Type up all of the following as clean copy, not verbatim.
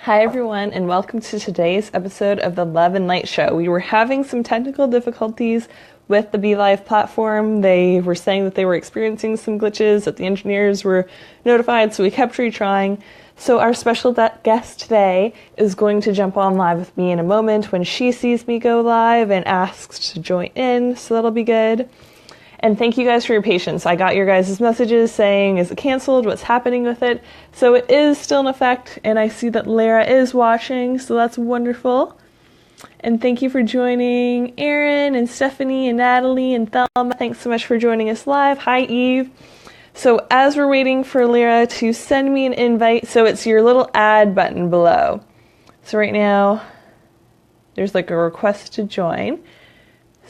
Hi, everyone, and welcome to today's episode of the Love and Light Show. We were having some technical difficulties with the BeLive platform. They were saying that they were experiencing some glitches, that the engineers were notified, so we kept retrying. So our special guest today is going to jump on live with me in a moment when she sees me go live and asks to join in, so that'll be good. And thank you guys for your patience. I got your guys' messages saying, is it canceled? What's happening with it? So it is still in effect, and I see that Lara is watching, so that's wonderful. And thank you for joining Erin and Stephanie and Natalie and Thelma. Thanks so much for joining us live. Hi, Eve. So as we're waiting for Lara to send me an invite, so it's your little add button below. So right now, there's like a request to join.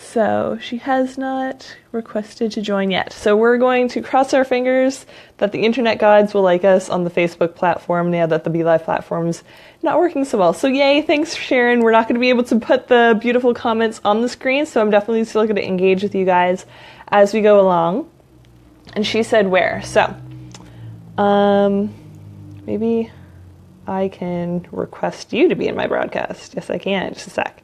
So she has not requested to join yet. So we're going to cross our fingers that the internet gods will like us on the Facebook platform now that the BeLive platform's not working so well. So yay, thanks Sharon. We're not going to be able to put the beautiful comments on the screen, so I'm definitely still going to engage with you guys as we go along. And she said where? So, maybe I can request you to be in my broadcast. Yes, I can. Just a sec.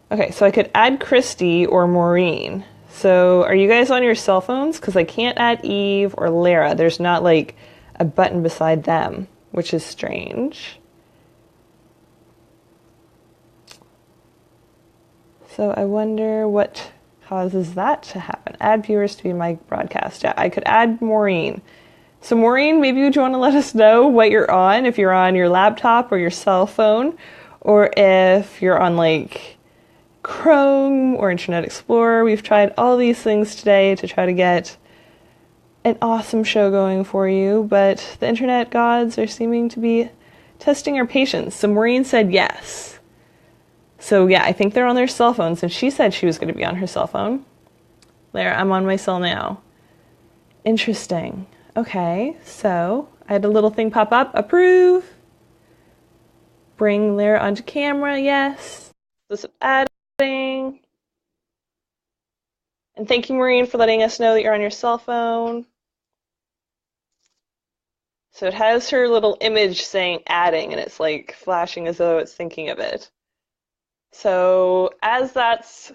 Okay, so I could add Christy or Maureen. So are you guys on your cell phones? Because I can't add Eve or Lara. There's not like a button beside them, which is strange. So I wonder what causes that to happen. Add viewers to be my broadcast. Yeah, I could add Maureen. So Maureen, maybe would you want to let us know what you're on, if you're on your laptop or your cell phone, or if you're on like Chrome or Internet Explorer. We've tried all these things today to try to get an awesome show going for you, but the internet gods are seeming to be testing our patience. So Maureen said yes. So yeah, I think they're on their cell phones, and she said she was going to be on her cell phone. There, I'm on my cell now. Interesting. Okay, so I had a little thing pop up. Approve. Bring Lara onto camera, yes. This is adding. And thank you, Maureen, for letting us know that you're on your cell phone. So it has her little image saying adding, and it's like flashing as though it's thinking of it. So as that's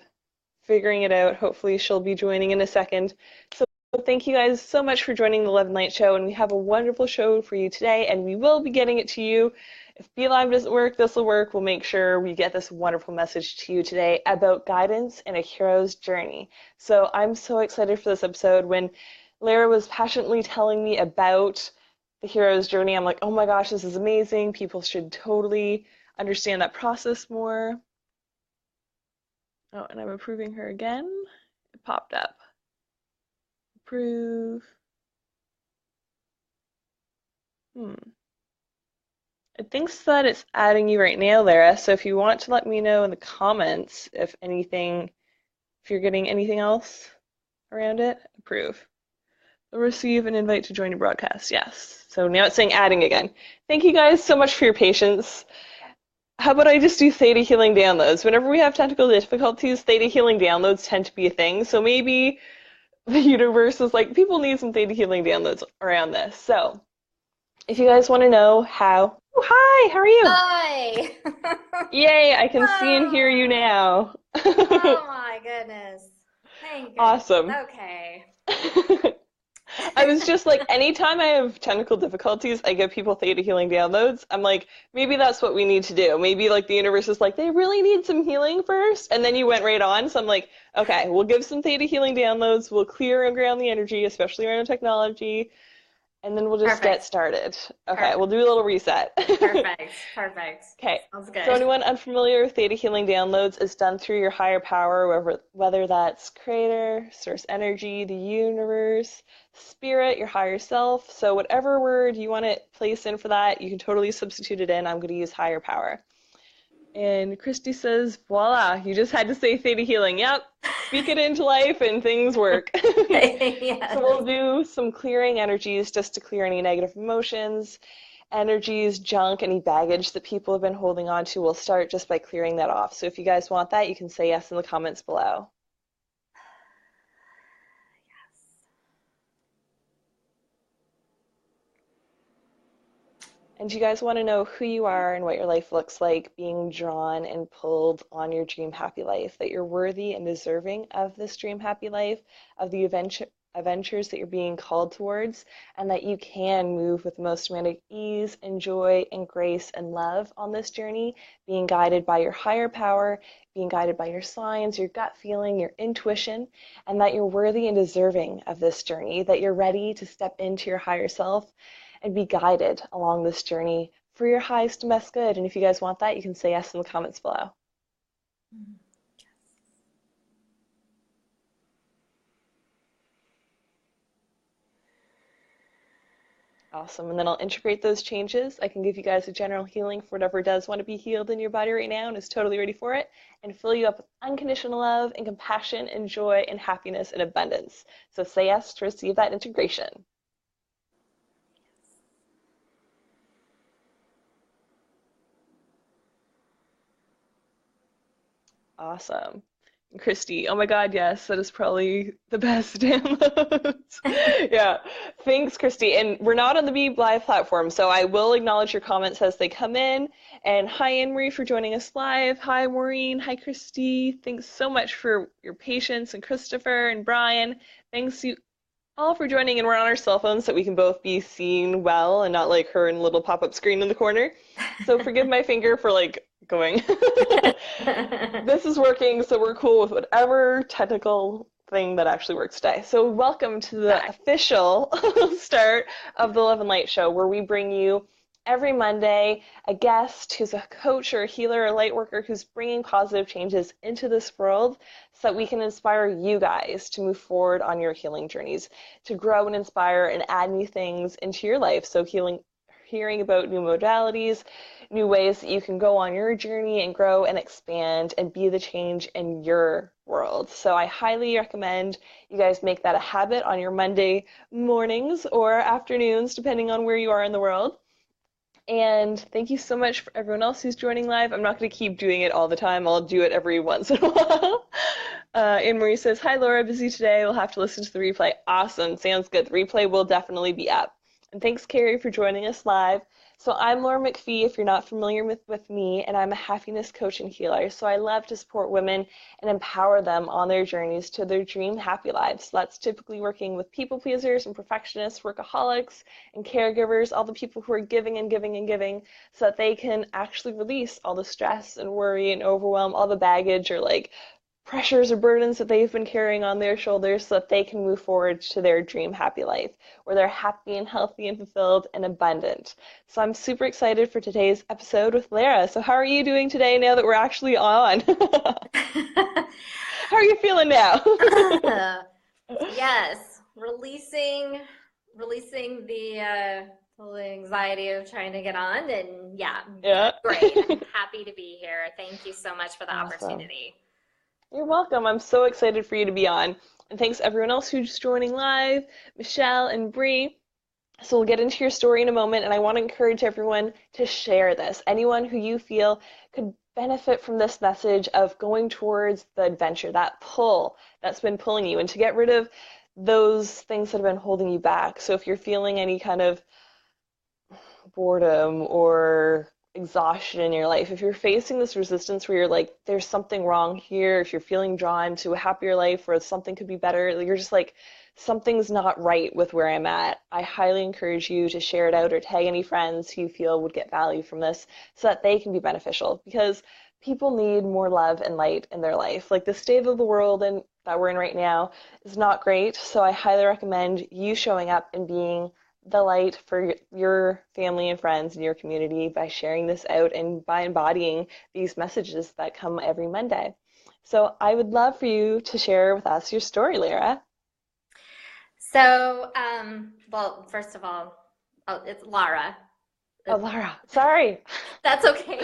figuring it out, hopefully she'll be joining in a second. So thank you guys so much for joining the Love and Light Show, and we have a wonderful show for you today, and we will be getting it to you. If BeLive doesn't work, this will work. We'll make sure we get this wonderful message to you today about guidance and a hero's journey. So I'm so excited for this episode. When Lara was passionately telling me about the hero's journey, I'm like, oh my gosh, this is amazing. People should totally understand that process more. Oh, and I'm approving her again. It popped up. Approve. It thinks that it's adding you right now, Lara, so if you want to let me know in the comments if you're getting anything else around it, approve. You'll receive an invite to join your broadcast, yes. So now it's saying adding again. Thank you guys so much for your patience. How about I just do theta healing downloads? Whenever we have technical difficulties, theta healing downloads tend to be a thing, so maybe the universe is like, people need some theta healing downloads around this. So if you guys want to know how... Oh, hi, how are you? Hi! Yay, I can see and hear you Oh, now. oh my goodness. Thank goodness. Awesome. Okay. I was just like, anytime I have technical difficulties, I give people theta healing downloads. I'm like, maybe that's what we need to do. Maybe like the universe is like, they really need some healing first. And then you went right on. So I'm like, okay, we'll give some theta healing downloads. We'll clear and ground the energy, especially around technology. And then we'll just get Perfect. started. Okay, we'll Perfect. do a little reset. Perfect. Perfect. Okay, Sounds so good. anyone unfamiliar with theta healing downloads, is done through your higher power, whether that's creator, source energy, the universe, spirit, your higher self. So whatever word you want to place in for that, you can totally substitute it in. I'm going to use higher power. And Christy says, voila, you just had to say theta healing. Yep, speak it into life and things work. So Yes. we'll do some clearing energies just to clear any negative emotions, energies, junk, any baggage that people have been holding on to. We'll start just by clearing that off. So if you guys want that, you can say yes in the comments below. And you guys want to know who you are and what your life looks like, being drawn and pulled on your dream happy life, that you're worthy and deserving of this dream happy life, of the adventures that you're being called towards, and that you can move with the most romantic ease and joy and grace and love on this journey, being guided by your higher power, being guided by your signs, your gut feeling, your intuition, and that you're worthy and deserving of this journey, that you're ready to step into your higher self and be guided along this journey for your highest and best good. And if you guys want that, you can say yes in the comments below. Awesome. And then I'll integrate those changes. I can give you guys a general healing for whatever does want to be healed in your body right now and is totally ready for it, and fill you up with unconditional love and compassion and joy and happiness and abundance. So say yes to receive that integration. Awesome. Christy, oh my God, yes, that is probably the best downloads. Yeah, thanks, Christy. And we're not on the Be Live platform, so I will acknowledge your comments as they come in. And hi, Anne Marie, for joining us live. Hi, Maureen. Hi, Christy. Thanks so much for your patience. And Christopher and Brian, thanks you all for joining. And we're on our cell phones so we can both be seen well and not like her in a little pop-up screen in the corner. So forgive my finger for like going. This is working, so we're cool with whatever technical thing that actually works today. So welcome to the official start of the Love and Light Show, where we bring you every Monday a guest who's a coach or a healer or light worker who's bringing positive changes into this world so that we can inspire you guys to move forward on your healing journeys, to grow and inspire and add new things into your life. So hearing about new modalities, new ways that you can go on your journey and grow and expand and be the change in your world. So I highly recommend you guys make that a habit on your Monday mornings or afternoons, depending on where you are in the world. And thank you so much for everyone else who's joining live. I'm not going to keep doing it all the time. I'll do it every once in a while. Anne Marie says, hi, Laura, busy today. We'll have to listen to the replay. Awesome. Sounds good. The replay will definitely be up. And thanks, Carrie, for joining us live. So I'm Laura McPhee, if you're not familiar with me, and I'm a happiness coach and healer. So I love to support women and empower them on their journeys to their dream happy lives. So that's typically working with people pleasers and perfectionists, workaholics, and caregivers, all the people who are giving and giving and giving, so that they can actually release all the stress and worry and overwhelm, all the baggage or like pressures or burdens that they've been carrying on their shoulders, so that they can move forward to their dream happy life where they're happy and healthy and fulfilled and abundant. So I'm super excited for today's episode with Lara. So how are you doing today now that we're actually on? How are you feeling now? Yes, releasing the anxiety of trying to get on, and yeah, great. I'm happy to be here. Thank you so much for the opportunity. You're welcome. I'm so excited for you to be on. And thanks everyone else who's joining live, Michelle and Bree. So we'll get into your story in a moment, and I want to encourage everyone to share this. Anyone who you feel could benefit from this message of going towards the adventure, that pull that's been pulling you, and to get rid of those things that have been holding you back. So if you're feeling any kind of boredom or exhaustion in your life, if you're facing this resistance where you're like, there's something wrong here, if you're feeling drawn to a happier life or something could be better, you're just like, something's not right with where I'm at, I highly encourage you to share it out or tag any friends who you feel would get value from this so that they can be beneficial, because people need more love and light in their life. Like the state of the world and that we're in right now is not great. So I highly recommend you showing up and being the light for your family and friends in your community by sharing this out and by embodying these messages that come every Monday. So I would love for you to share with us your story, Lara. So, well, first of all, it's Lara. Oh, Lara. Sorry. That's okay.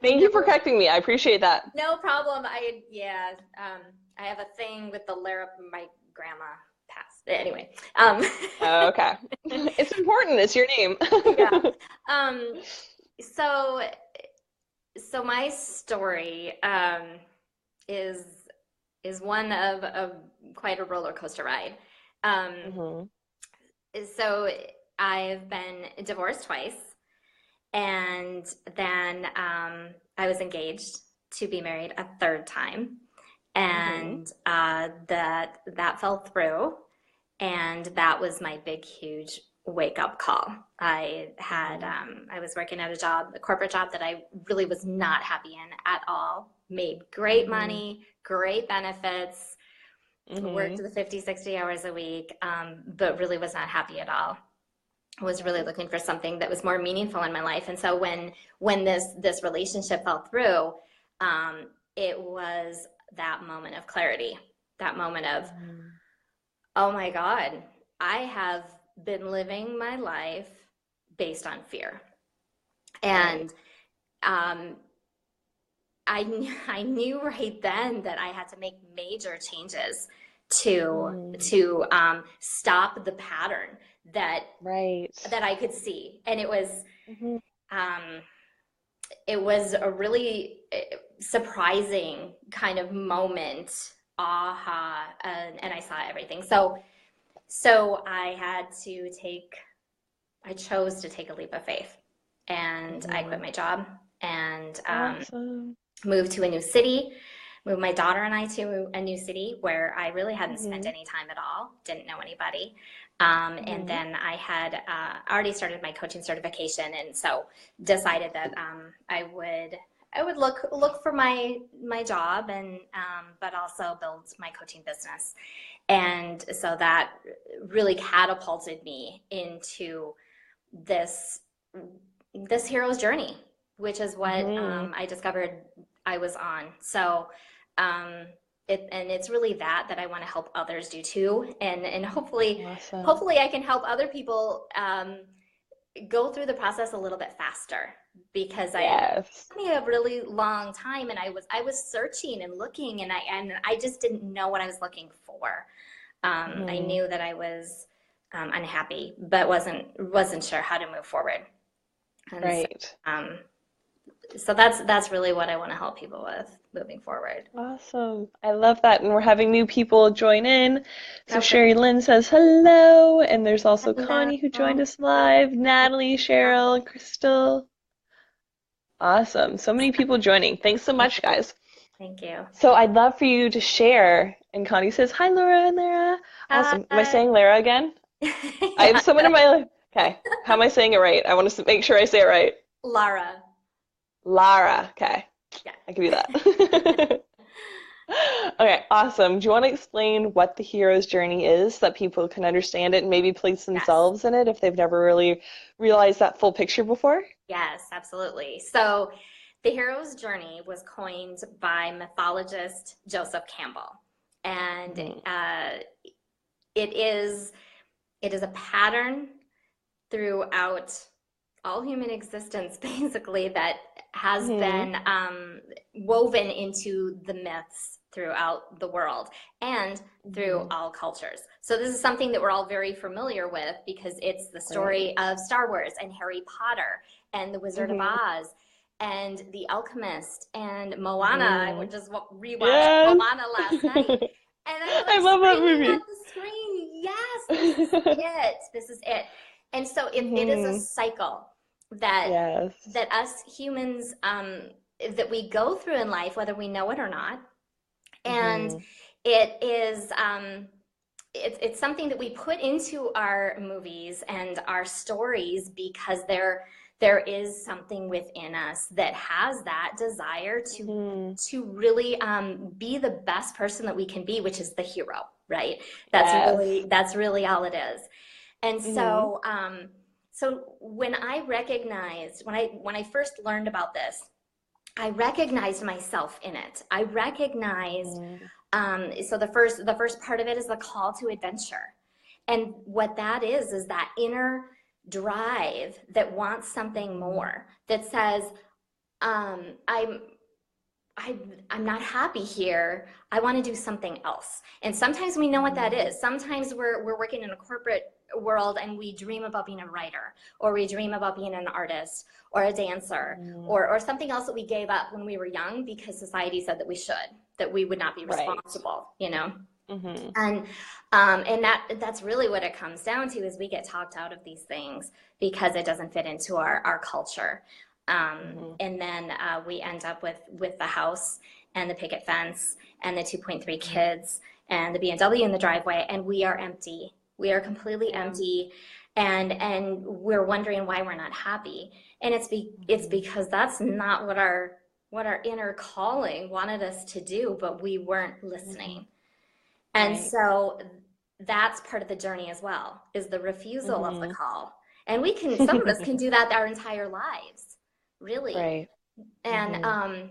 Thank you for correcting me. I appreciate that. No problem. I have a thing with the Lara. My grandma passed. Anyway. Okay. It's important. It's your name. Yeah. So my story is one of quite a roller coaster ride. So I've been divorced twice, and then I was engaged to be married a third time, and that fell through, and that was my big, huge wake up call. I had I was working at a corporate job that I really was not happy in at all. Made great money, great benefits, worked the 50, 60 hours a week, but really was not happy at all. Was really looking for something that was more meaningful in my life. And so when this relationship fell through, it was that moment of clarity, that moment of, oh my God, I have been living my life based on fear. And I knew right then that I had to make major changes to stop the pattern that I could see. And it was a really surprising kind of moment, and I saw everything. So I chose to take a leap of faith, and I quit my job and moved to a new city, moved my daughter and I to a new city where I really hadn't spent any time at all, didn't know anybody. And then I had already started my coaching certification, and so decided that I would look for my job, and but also build my coaching business. And so that really catapulted me into this hero's journey, which is what I discovered I was on. So it's really that I want to help others do too, and hopefully I can help other people go through the process a little bit faster, because it took me a really long time, and I was searching and looking, and I just didn't know what I was looking for. I knew that I was unhappy, but wasn't sure how to move forward. And so that's really what I want to help people with moving forward. Awesome. I love that. And we're having new people join in. So Sherry Lynn says hello. And there's also Connie who joined us live, Natalie, Cheryl, Crystal. Awesome. So many people joining. Thanks so much, guys. Thank you. So I'd love for you to share. And Connie says, hi, Laura and Lara. Awesome. Am I saying Lara again? I have someone in my life. Okay. How am I saying it right? I want to make sure I say it right. Lara. Okay. Yeah. I can do that. Okay, awesome. Do you want to explain what the hero's journey is so that people can understand it and maybe place themselves in it if they've never really realized that full picture before? Yes, absolutely. So the hero's journey was coined by mythologist Joseph Campbell. And it is a pattern throughout all human existence, basically, that has been woven into the myths throughout the world and through all cultures. So this is something that we're all very familiar with, because it's the story of Star Wars and Harry Potter and the Wizard of Oz and The Alchemist and Moana. I just rewatched Moana last night. And I love that movie. At the screen. Yes, this is it. This is it. And so it is a cycle that us humans that we go through in life, whether we know it or not. And it is it's something that we put into our movies and our stories, because there is something within us that has that desire to really be the best person that we can be, which is the hero, right? That's really all it is. And so so when I recognized, when I first learned about this, I recognized myself in it. I recognized so the first part of it is the call to adventure. And what that is that inner drive that wants something more, that says, I'm not happy here. I want to do something else. And sometimes we know what that is. Sometimes we're working in a corporate world and we dream about being a writer, or we dream about being an artist or a dancer, or something else that we gave up when we were young because society said that we would not be responsible, you know? Mm-hmm. And that's really what it comes down to is we get talked out of these things because it doesn't fit into our culture. Mm-hmm. And then we end up with the house and the picket fence and the 2.3 Mm-hmm. kids and the BMW in the driveway, and we are empty. We are completely Yeah. empty, and we're wondering why we're not happy. And it's Mm-hmm. because that's not what our inner calling wanted us to do, but we weren't Mm-hmm. listening. And Right. so that's part of the journey as well, is the refusal of the Mm-hmm. call. And some of us can do that our entire lives, really. Right. And Mm-hmm.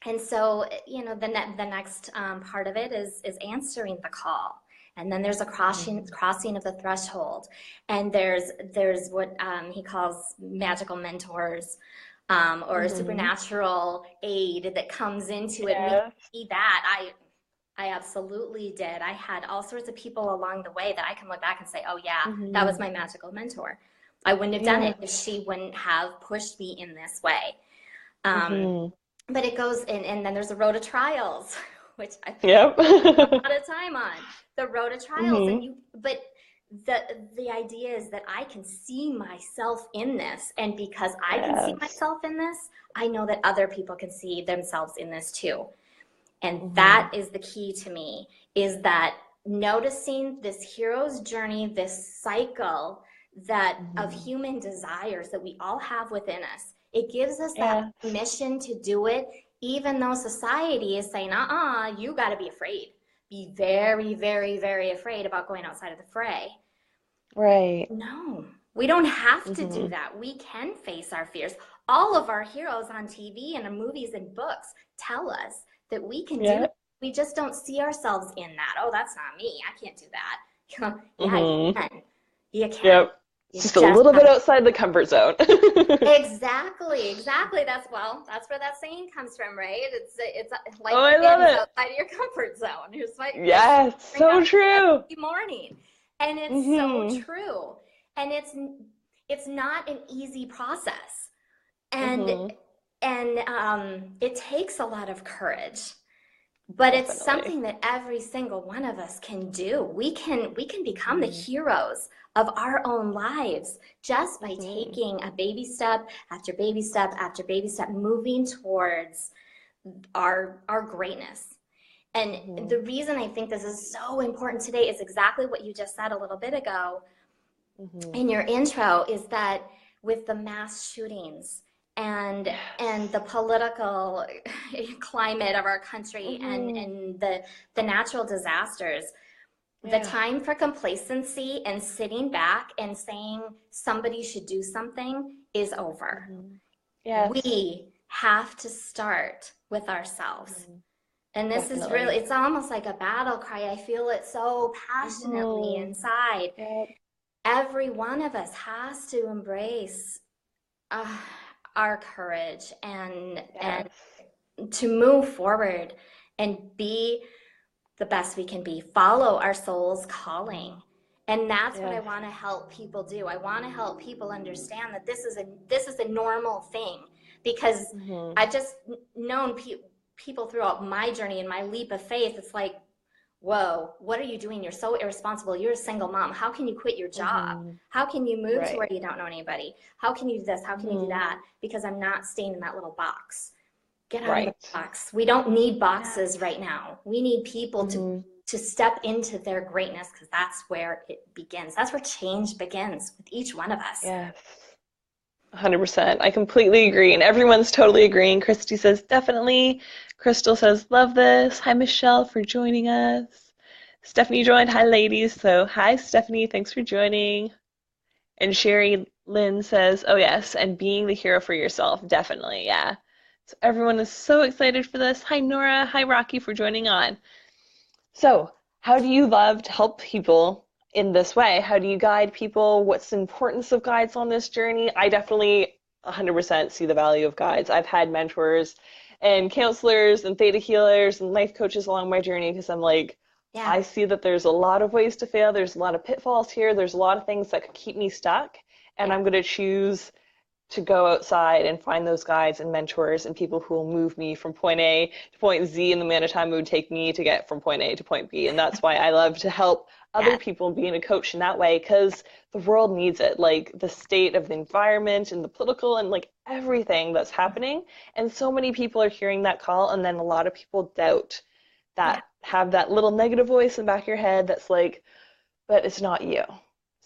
and so, the next part of it is answering the call. And then there's a Mm-hmm. crossing of the threshold. And there's what he calls magical mentors, or Mm-hmm. supernatural aid that comes into it. And we Yes. see that. I absolutely did. I had all sorts of people along the way that I can look back and say, oh, yeah, that was Mm-hmm. my magical mentor. I wouldn't have done Yeah. it if she wouldn't have pushed me in this way. Um, Mm-hmm. but it goes in, and then there's a road of trials, which I Yep. a lot of time on the road of trials. Mm-hmm. But the idea is that I can see myself in this, and because I can see Yes. myself in this, I know that other people can see themselves in this too. And Mm-hmm. that is the key to me, is that noticing this hero's journey, this cycle that of Mm-hmm. human desires that we all have within us. It gives us that Yes. permission to do it, even though society is saying, you got to be afraid. Be very, very, very afraid about going outside of the fray. Right. No, we don't have to do Mm-hmm. that. We can face our fears. All of our heroes on TV and in movies and books tell us that we can do it. Yep. We just don't see ourselves in that. Oh, that's not me. I can't do that. Yeah, you Mm-hmm. can. You can. Yep. It's You just a just little bit have. outside the comfort zone. Exactly, exactly. That's where that saying comes from, right? It's life Oh, I love begins it. outside of your comfort zone. Here's my Yes, bring so up true. every morning, and it's so Mm-hmm. true. And it's not an easy process, and Mm-hmm. it takes a lot of courage. But it's Definitely. something that every single one of us can do. We can become the Mm-hmm. heroes of our own lives just by Mm-hmm. taking a baby step after baby step after baby step, moving towards our greatness. And Mm-hmm. the reason I think this is so important today is exactly what you just said a little bit ago Mm-hmm. in your intro, is that with the mass shootings and Yes. the political climate of our country Mm-hmm. and the natural disasters, the Yeah. time for complacency and sitting back and saying somebody should do something is over. Mm-hmm. Yes. We have to start with ourselves. Mm-hmm. And this is really, Definitely. it's almost like a battle cry. I feel it so passionately Mm-hmm. inside. Yep. Every one of us has to embrace uh, our courage and Yes. to move forward and be the best we can be, follow our soul's Mm-hmm. calling. And that's what I Yes. want to help people do. I want to help people understand that this is a normal thing, because Mm-hmm. I've just known people throughout my journey and my leap of faith. It's like, whoa, what are you doing? You're so irresponsible. You're a single mom. How can you quit your job? Mm-hmm. How can you move to Right. where you don't know anybody? How can you do this? How can you do Mm-hmm. that? Because I'm not staying in that little box. Get out of the Right. box. We don't need boxes Yes. right now. We need people Mm-hmm. to step into their greatness, because that's where it begins. That's where change begins with each one of us. Yes. 100%. I completely agree. And everyone's totally agreeing. Christy says, definitely. Crystal says, love this. Hi, Michelle, for joining us. Stephanie joined. Hi, ladies. So, hi, Stephanie. Thanks for joining. And Sherry Lynn says, oh, yes. And being the hero for yourself. Definitely. Yeah. So, everyone is so excited for this. Hi, Nora. Hi, Rocky, for joining on. So, how do you love to help people in this way? How do you guide people? What's the importance of guides on this journey? I definitely 100% see the value of guides. I've had mentors and counselors and theta healers and life coaches along my journey because I'm like, Yeah. I see that there's a lot of ways to fail. There's a lot of pitfalls here. There's a lot of things that could keep me stuck. And Yeah. I'm going to choose to go outside and find those guides and mentors and people who will move me from point A to point Z in the amount of time it would take me to get from point A to point B. And that's why I love to help other Yeah. people being a coach in that way, because the world needs it. Like the state of the environment and the political and like everything that's happening. And so many people are hearing that call, and then a lot of people doubt Yeah. that, have that little negative voice in the back of your head that's like, but it's not you.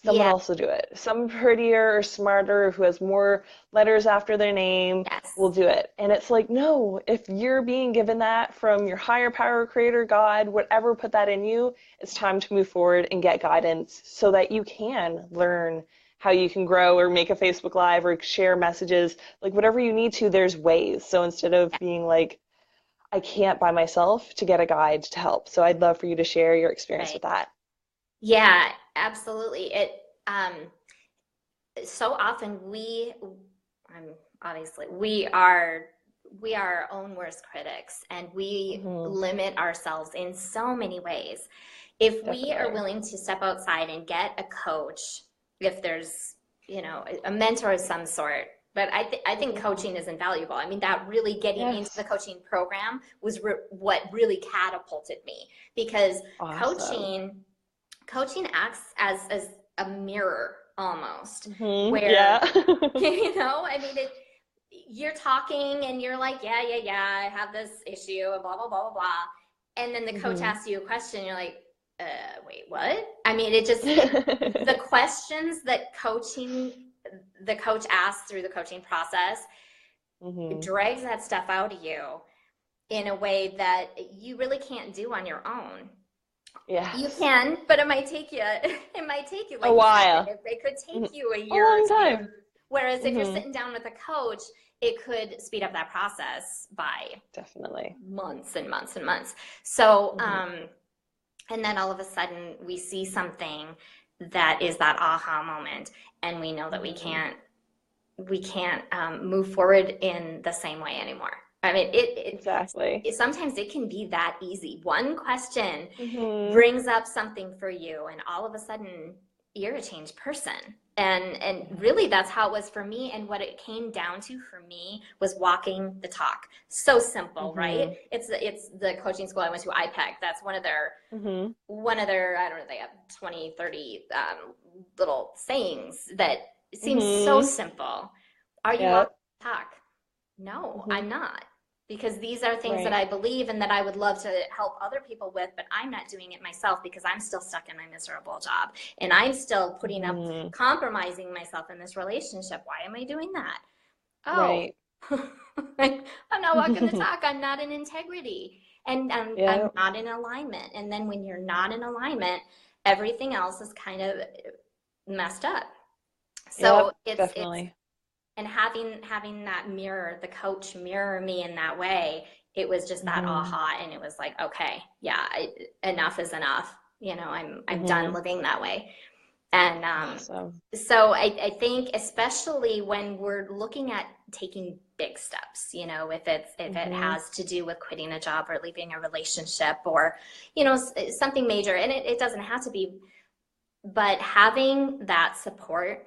Someone Yeah. else will do it. Some prettier or smarter who has more letters after their name will Yes. do it. And it's like, no, if you're being given that from your higher power, creator, God, whatever put that in you, it's time to move forward and get guidance so that you can learn how you can grow or make a Facebook Live or share messages. Like whatever you need to, there's ways. So instead of Yeah. being like, I can't by myself, to get a guide to help. So I'd love for you to share your experience Right. with that. Yeah, absolutely. Um, so often obviously, we are our own worst critics, and we Hmm. limit ourselves in so many ways. If we are Definitely. willing to step outside and get a coach, if there's, a mentor of some sort, but I think Hmm. coaching is invaluable. I mean, that really getting into the Yes. coaching program was what really catapulted me, because Awesome. coaching coaching acts as a mirror almost, Hmm. where Yeah. I mean, you're talking and you're like, yeah, yeah, yeah, I have this issue and blah blah blah blah blah, and then the coach Hmm. asks you a question, you're like, wait, what? I mean, the questions that the coach asks through the coaching process Hmm. drags that stuff out of you in a way that you really can't do on your own. You Yes. can, but it might take you, A like you said, while. it could take Mhm. you a A year or long two. time. Whereas if you're Hmm. sitting down with a coach, it could speed up that process by Definitely. months and months and months. So, Hmm. and then all of a sudden we see something that is that aha moment, and we know that we Hmm. can't we can't move forward in the same way anymore. I mean, Exactly. sometimes it can be that easy. One question Hmm. brings up something for you, and all of a sudden you're a changed person. And really, that's how it was for me. And what it came down to for me was walking the talk. So simple, right? Hmm. It's the coaching school I went to, IPEC. That's Hmm. I don't know, they have 20, 30 little sayings that seem so Hmm. simple. Are you walking Yep. the talk? No, Hmm. I'm not. Because these are things that Right. I believe and that I would love to help other people with, but I'm not doing it myself because I'm still stuck in my miserable job. And I'm still putting up, Hmm. compromising myself in this relationship. Why am I doing that? Oh, Right. I'm not walking the talk. I'm not in integrity. And I'm Yep. not in alignment. And then when you're not in alignment, everything else is kind of messed up. So Yep. Definitely. and having that mirror, the coach mirror me in that way, it was just that Hmm. aha, and it was like, okay, yeah, enough is enough. I'm done Hmm. living that way. And Awesome. so I think especially when we're looking at taking big steps, if it Hmm. has to do with quitting a job or leaving a relationship, or something major, and it doesn't have to be, but having that support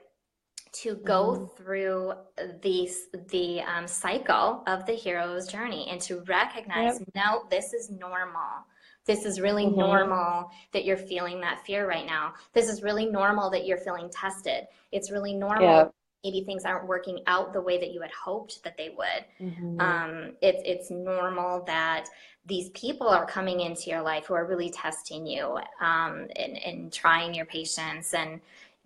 to go Hmm. through the cycle of the hero's journey, and to recognize, Yep. no, this is normal. This is really Hmm. normal that you're feeling that fear right now. This is really normal that you're feeling tested. It's really normal. Yep. Maybe things aren't working out the way that you had hoped that they would. Hmm. It's normal that these people are coming into your life who are really testing you, and trying your patience and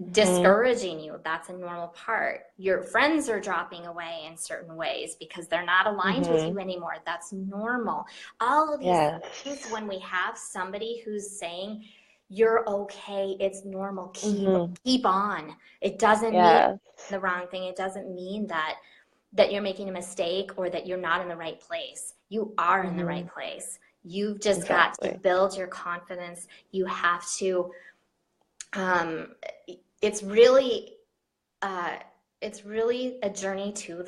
Hmm. discouraging you. That's a normal part. Your friends are dropping away in certain ways because they're not aligned with Hmm. you anymore. That's normal. All of these things, Yes. when we have somebody who's saying, you're okay, it's normal, Hmm. keep on. It doesn't mean Yes. the wrong thing. It doesn't mean that you're making a mistake or that you're not in the right place. You are in the right Hmm. place. You've just got to Exactly. build your confidence. You have to um, it's really uh, it's really a journey to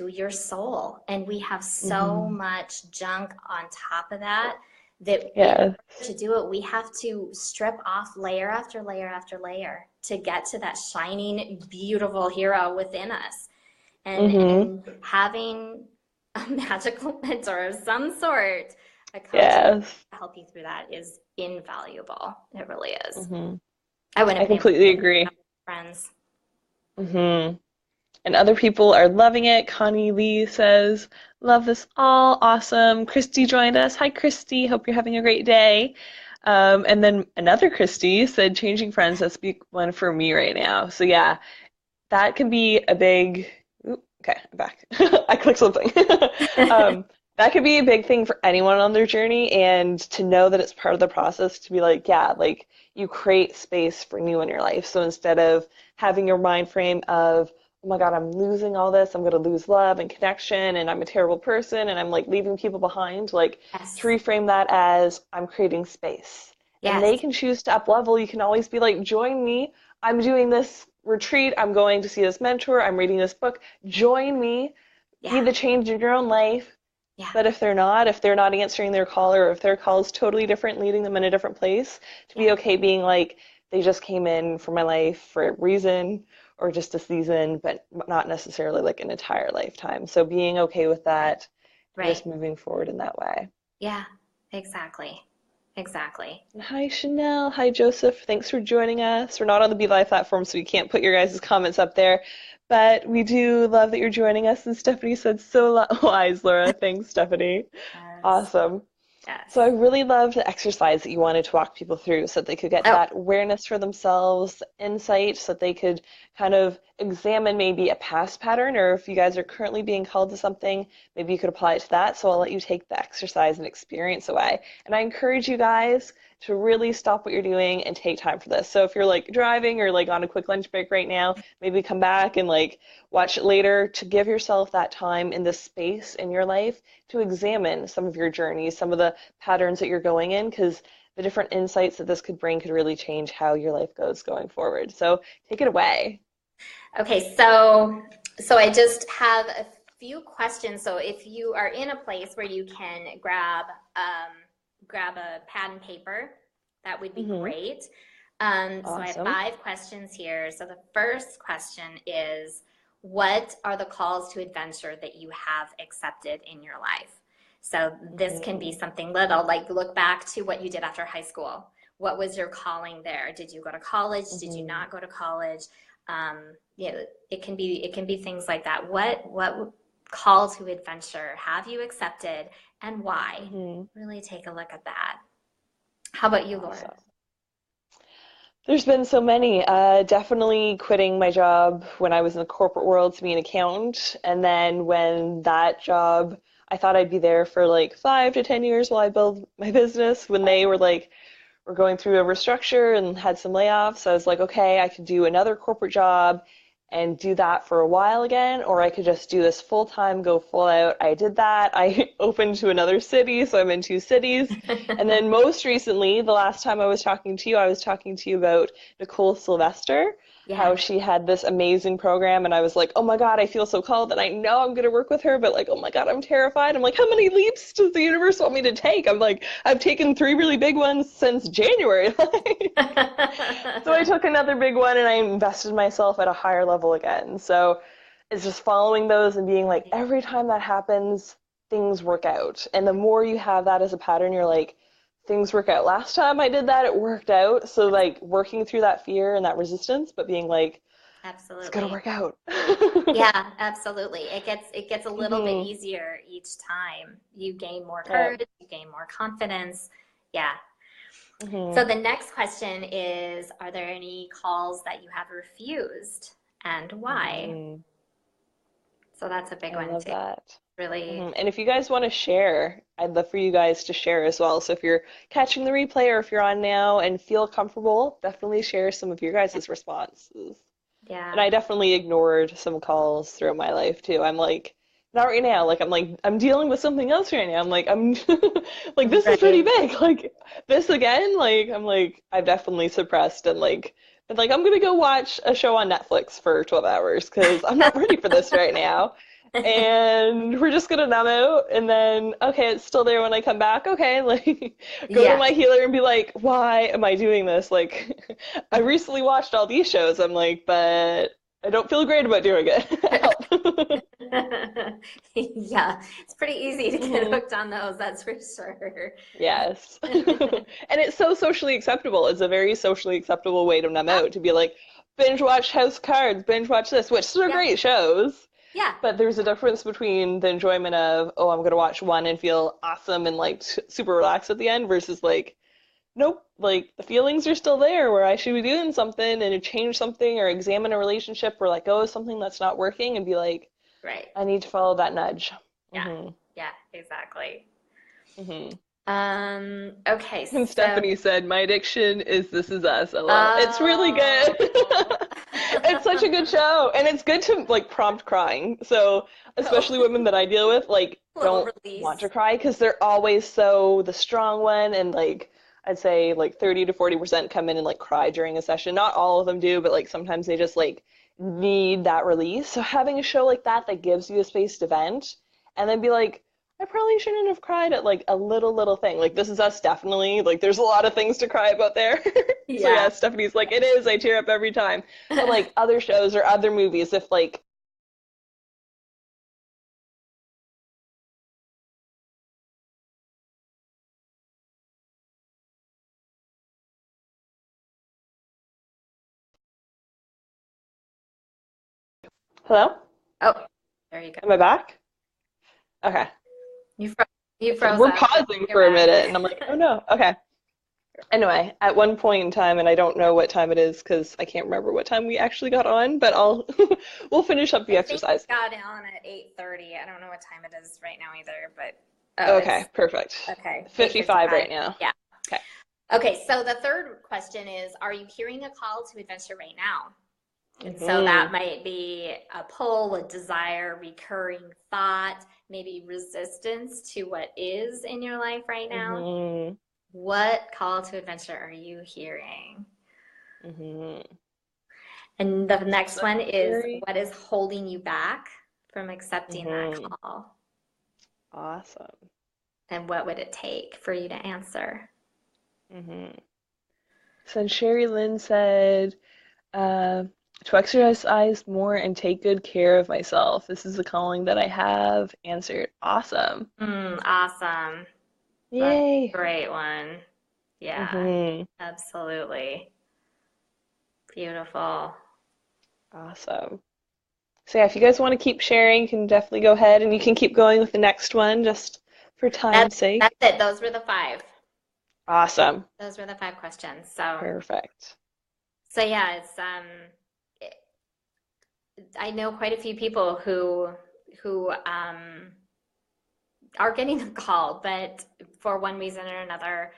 your soul, and we have so Hmm. much junk on top of that, that in Yes. order to do it, we have to strip off layer after layer after layer to get to that shining beautiful hero within us. Mm-hmm. and having a magical mentor of some sort, a coach to Yes. help you through that is invaluable. It really is. Mm-hmm. I wouldn't I have been able to completely do it agree. without friends. Mm-hmm. And other people are loving it. Connie Lee says, "Love this all. Awesome." Christy joined us. Hi, Christy. Hope you're having a great day. And then another Christy said, "Changing friends, that's big one for me right now." So yeah, that can be a big. Ooh, okay, I'm back. I clicked something. Um, that could be a big thing for anyone on their journey, and to know that it's part of the process to be like, yeah, like you create space for new in your life. So instead of having your mind frame of, oh my God, I'm losing all this, I'm going to lose love and connection, and I'm a terrible person, and I'm like leaving people behind, like to Yes. reframe that as I'm creating space. And they Yes. can choose to up level. You can always be like, join me. I'm doing this retreat. I'm going to see this mentor. I'm reading this book. Join me. Be Yeah. the change in your own life. Yeah. But if they're not answering their call, or if their call is totally different, leading them in a different place, to Yeah. be okay being like, they just came in for my life for a reason or just a season, but not necessarily like an entire lifetime. So being okay with Right. that and Right. just moving forward in that way. Yeah. Exactly. Exactly. Hi, Chanel. Hi, Joseph. Thanks for joining us. We're not on the Be Live platform, so we can't put your guys' comments up there, but we do love that you're joining us. And Stephanie said, so wise, Laura. Thanks, Stephanie. Yes. Awesome. So I Yes. really loved the exercise that you wanted to walk people through so that they could get Oh, that awareness for themselves, insight, so that they could kind of examine maybe a past pattern, or if you guys are currently being called to something, maybe you could apply it to that. So I'll let you take the exercise and experience away. And I encourage you guys to really stop what you're doing and take time for this. So if you're like driving or like on a quick lunch break right now, maybe come back and like watch it later, to give yourself that time in this space in your life to examine some of your journeys, some of the patterns that you're going in, because the different insights that this could bring could really change how your life goes going forward. So take it away. okay. So I just have a few questions. So if you are in a place where you can grab a pad and paper, that would be Hmm. great. So I have Awesome. 5 questions here. So the first question is, what are the calls to adventure that you have accepted in your life? So this can be Hmm. something little, like look back to what you did after high school. What was your calling there? Did you go to college? Did you Hmm. not go to college? You know, it can be things like that. What call to adventure have you accepted and why? Hmm. Really take a look at that. How about you, Laura? Awesome. There's been so many. Definitely quitting my job when I was in the corporate world to be an accountant. And then when that job, I thought I'd be there for like 5 to 10 years while I build my business. When they were like, we're going through a restructure and had some layoffs, I was like, okay, I could do another corporate job and do that for a while again, or I could just do this full time, go full out. I did that. I opened to another city, so I'm in 2 cities. And then most recently, the last time I was talking to you, I was talking to you about Nicole Sylvester, Yeah. how she had this amazing program, and I was like, oh my God, I feel so called, and I know I'm gonna work with her, but like, oh my God, I'm terrified. I'm like, how many leaps does the universe want me to take? I'm like, I've taken 3 really big ones since January. So I took another big one and I invested myself at a higher level again. So it's just following those and being like, every time that happens, things work out. And the more you have that as a pattern, you're like, things work out. Last time I did that, it worked out. So like working through that fear and that resistance, but being like, it's gonna Absolutely. work out. Yeah, absolutely. It gets a little bit Hmm. easier each time. You gain more Yeah. courage, you gain more confidence. Yeah. So Hmm. the next question is, are there any calls that you have refused and why? Hmm. So that's a big I one love too. that. Really. And if you guys want to share, I'd love for you guys to share as well. So if you're catching the replay or if you're on now and feel comfortable, definitely share some of your Yeah. guys' responses. And Yeah. I definitely ignored some calls throughout my life too. I'm like, not right now. Like I'm dealing with something else right now. I'm like, I'm like this is pretty Right. big. Like this again. Like I'm like I've definitely suppressed and like been like I'm gonna go watch a show on Netflix for 12 hours because I'm not ready for this right now. And we're just gonna numb out, and then okay, it's still there when I come back. Okay, like go to Yeah. my healer and be like, why am I doing this? Like I recently watched all these shows. I'm like, but I don't feel great about doing it. Help. Yeah, it's pretty easy to get Mhm. hooked on those, that's for sure. Yes. And it's so socially acceptable. It's a very socially acceptable way to numb Yeah, out, to be like, binge watch House of Cards, binge watch this, which are yeah, great shows. yeah, But there's a difference between the enjoyment of, oh, I'm gonna watch one and feel awesome and like super relaxed at the end versus like, nope, like the feelings are still there where I should be doing something and change something or examine a relationship or let go of something that's not working and be like, right. I need to follow that nudge. Yeah, Hmm. yeah, exactly. Hmm. Okay, And so, Stephanie said, my addiction is This Is Us. LOL. It's really good. oh, It's such a good show. And it's good to like prompt crying. So, oh, especially women that I deal with, like, little don't want to release. cry because they're always so the strong one. And like, I'd say like 30 to 40% come in and like cry during a session. Not all of them do, but like sometimes they just like need that release. So, having a show like that that gives you a space to vent and then be like, I probably shouldn't have cried at like a little thing. Like This Is Us definitely. Like there's a lot of things to cry about there. So Yeah. yeah, Stephanie's like, it is. I tear up every time. But like other shows or other movies, if like hello? Oh, there you go. Am I back? Okay. You fro you So froze we're up. pausing You're for a back. minute and I'm like, oh no. Okay. Anyway, at one point in time, and I don't know what time it is because I can't remember what time we actually got on, but I'll we'll finish up the I think exercise. we got on at 8:30. I don't know what time it is right now either, but oh, Okay, it's perfect. okay. 55 8:55. right now. Yeah. Okay. Okay, so the third question is, are you hearing a call to adventure right now? And so that Hmm. might be a pull, a desire, recurring thought, maybe resistance to what is in your life right now. Hmm. What call to adventure are you hearing? Hmm. And the So next that's one is, very what is holding you back from accepting that hmm call? awesome. And what would it take for you to answer? Hmm. So Sherry Lynn said, uh, to exercise more and take good care of myself. This is the calling that I have answered. Awesome. Awesome. That's a Yay. great one. Yeah, Hmm. absolutely. Beautiful. Awesome. So yeah, if you guys want to keep sharing, you can definitely go ahead and you can keep going with the next one just for time's That's sake. it. Those were the five. Awesome. Those were the five questions. Perfect. So yeah, it, I know quite a few people who are getting the call, but for one reason or another,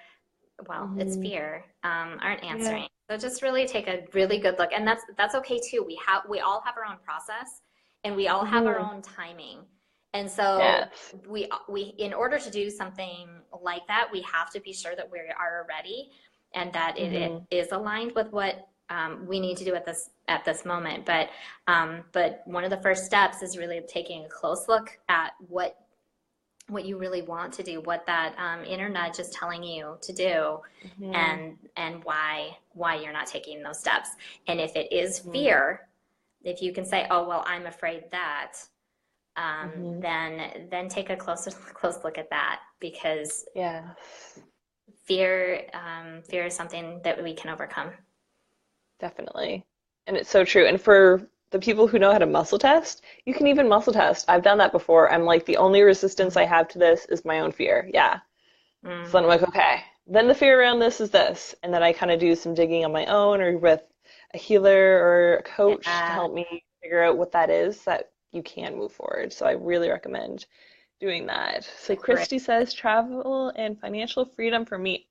well, it's Hmm. fear, aren't Yeah. answering. So just really take a really good look, and that's okay too. We all have our own process, and we all have our Hmm. own timing. And so Yes. we in order to do something like that, we have to be sure that we are ready and that it Hmm. is aligned with what we need to do at this moment. But one of the first steps is really taking a close look at what you really want to do, what that inner nudge is telling you to do, Hmm. and why you're not taking those steps. And if it is Hmm. fear, if you can say, "Oh well, I'm afraid that," Hmm. then take a close look at that because Yes. fear is something that we can overcome. Definitely. And it's so true. And for the people who know how to muscle test, you can even muscle test. I've done that before. I'm like, the only resistance I have to this is my own fear. Yeah. So then I'm like, Mm-hmm. okay. Then the fear around this is this. And then I kind of do some digging on my own or with a healer or a coach to Yeah, help me figure out what that is that you can move forward. So I really recommend doing that. So great. Christy says travel and financial freedom for me.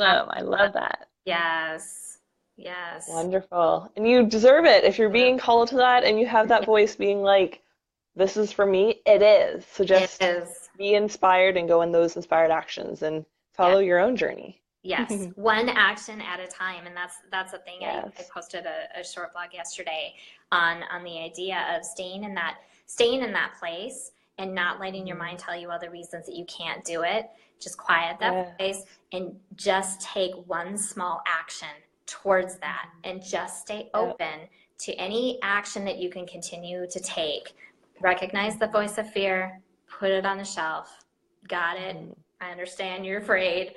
Uh, Awesome. I love that. yes, yes. Wonderful. And you deserve it. If you're Absolutely. being called to that and you have that voice being like, this is for me, it is. So It just is. be inspired and go in those inspired actions and Yeah. follow your own journey. Yes, one action at a time, and that's the thing. I Yes. posted a short blog yesterday on the idea of staying in that place and not letting your Mhm. mind tell you other reasons that you can't do it. Just quiet that place Yes. and just take one small action towards that, Mhm. and just stay Yep. open to any action that you can continue to take. Recognize the voice of fear, put it on the shelf. Got it. I understand you're afraid,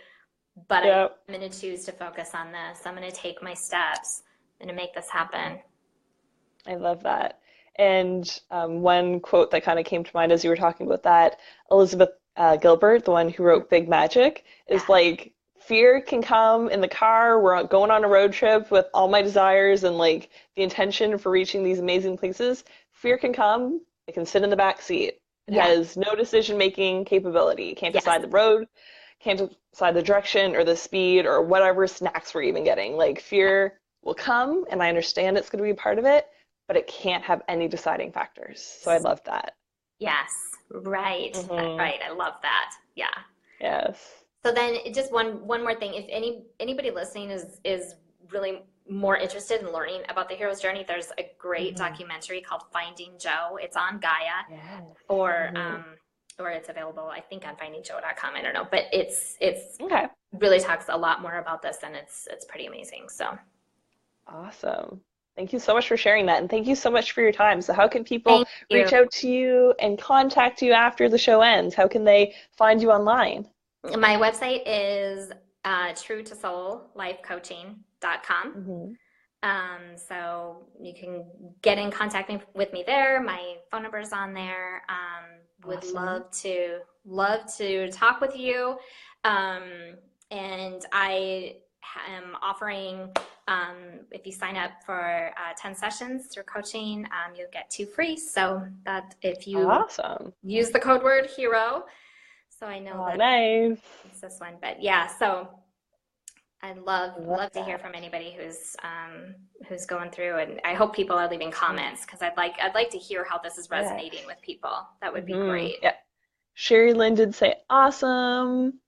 but Yep. I'm going to choose to focus on this. I'm going to take my steps. I'm going to make this happen. I love that. And one quote that kind of came to mind as you were talking about that, Elizabeth Gilbert, the one who wrote Big Magic, is Yeah. like, fear can come in the car. We're going on a road trip with all my desires and like the intention for reaching these amazing places. Fear can come. It can sit in the back seat. It Yeah. has no decision-making capability. It can't Yes. decide the road, can't decide the direction or the speed or whatever snacks we're even getting. Like fear will come, and I understand it's going to be part of it, but it can't have any deciding factors. So I love that. Yes. Right. Hmm. Right. I love that. Yeah. Yes. So then just one more thing. If anybody listening is really more interested in learning about the hero's journey, there's a great Hmm. documentary called Finding Joe. It's on Gaia, Yes. or Hmm. it's available, I think, on findingjoe.com. I don't know, but it's Okay. really talks a lot more about this, and it's pretty amazing. So Awesome. Thank you so much for sharing that. And thank you so much for your time. So, how can people thank you. reach out to you and contact you after the show ends? How can they find you online? My website is true to soul lifecoaching.com. Hmm. So you can get in contact with me there. My phone number is on there. Would Awesome. love to talk with you. Um, and I am offering, if you sign up for 10 sessions through coaching, you'll get 2 free. So that if you Awesome. use the code word hero, so I know Oh, that nice. it's this one. But yeah, so I'd I love love to hear that. from anybody who's going through, and I hope people are leaving comments because I'd like to hear how this is Yes. resonating with people. That would be Hmm. great. Yeah. Sherry Lynn did say awesome.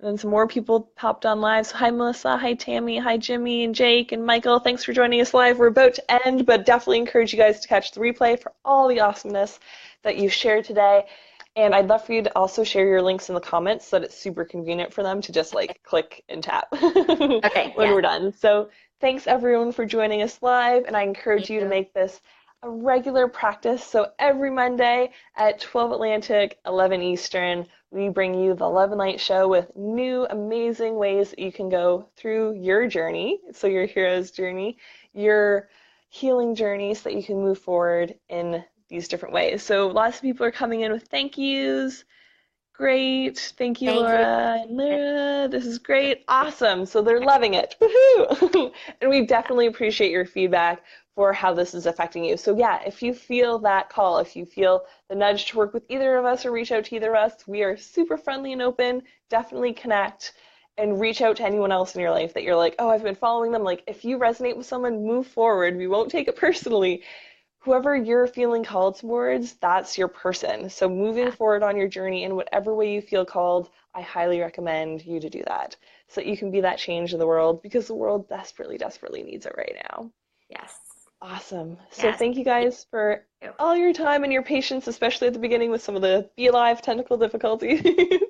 And then some more people popped on live. So hi Melissa, hi Tammy, hi Jimmy and Jake and Michael. Thanks for joining us live. We're about to end, but definitely encourage you guys to catch the replay for all the awesomeness that you shared today. And I'd love for you to also share your links in the comments so that it's super convenient for them to just like click and tap when Okay, yes. we're done. So thanks everyone for joining us live, and I Thank encourage you to you. make this a regular practice. So every Monday at 12 Atlantic, 11 Eastern, we bring you the Love and Light Show with new amazing ways that you can go through your journey, so your hero's journey, your healing journey, so that you can move forward in these different ways. So lots of people are coming in with thank yous. Great. Thank you, Thank you. Laura and Lyra. This is great. Awesome. So they're loving it. Woohoo! And we definitely appreciate your feedback for how this is affecting you. So yeah, if you feel that call, if you feel the nudge to work with either of us or reach out to either of us, we are super friendly and open. Definitely connect and reach out to anyone else in your life that you're like, oh, I've been following them. Like, if you resonate with someone, move forward. We won't take it personally. Whoever you're feeling called towards, that's your person. So moving Yeah. forward on your journey in whatever way you feel called, I highly recommend you to do that so that you can be that change in the world because the world desperately, desperately needs it right now. Yes. Awesome. So Yes. thank you guys for Thank all your time and your patience, especially at the beginning with some of the Be Alive technical difficulties. you.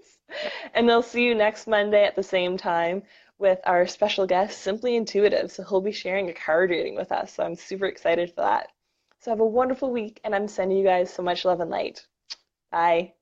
And they'll see you next Monday at the same time with our special guest, Simply Intuitive. So he'll be sharing a card reading with us. So I'm super excited for that. So have a wonderful week, and I'm sending you guys so much love and light. Bye.